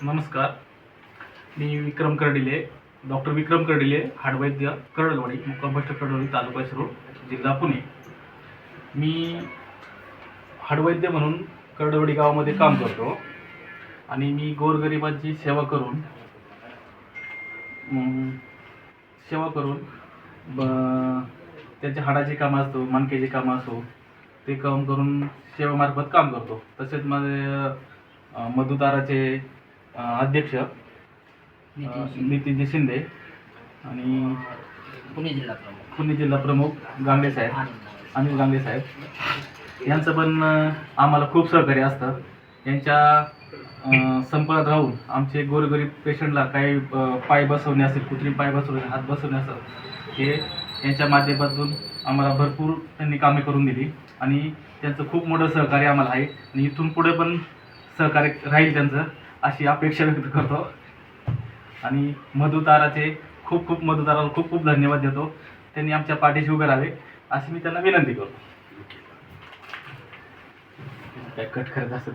नमस्कार. मी विक्रम कर्डिले, डॉक्टर विक्रम कर्डिले, हाडवैद्य, करडलवाडी, मुक्काम पोस्ट करडलवाडी, तालुका शिरूर, जिल्हा पुणे. मी हाडवैद्य म्हणून करडलवाडी गावामध्ये काम करतो आणि मी गोरगरिबांची सेवा करून त्यांच्या हाडाची कामं असतो, मणक्याची कामं असो, ते काम करून सेवेमार्फत काम करतो. तसेच माझे मधुताराचे अध्यक्ष नितीनजी शिंदे आणि पुणे जिल्हा प्रमुख गांगडे साहेब, अनिल गांगडे साहेब यांचं पण आम्हाला खूप सहकार्य असतं. यांच्या संपर्कात राहून आमचे गोरगरीब पेशंटला काही पाय बसवणे असेल, कृत्रिम पाय बसवणे, हात बसवणे असेल, हे यांच्या माध्यमातून आम्हाला भरपूर त्यांनी कामे करून दिली आणि त्यांचं खूप मोठं सहकार्य आम्हाला आहे आणि इथून पुढे पण सहकार्य राहील त्यांचं, अशी अपेक्षा व्यक्त करतो. आणि मधुताराला खूप खूप धन्यवाद देतो. त्यांनी आमच्या पाठीशी उभे राहावे अशी मी त्यांना विनंती करतो. काय कट करत असेल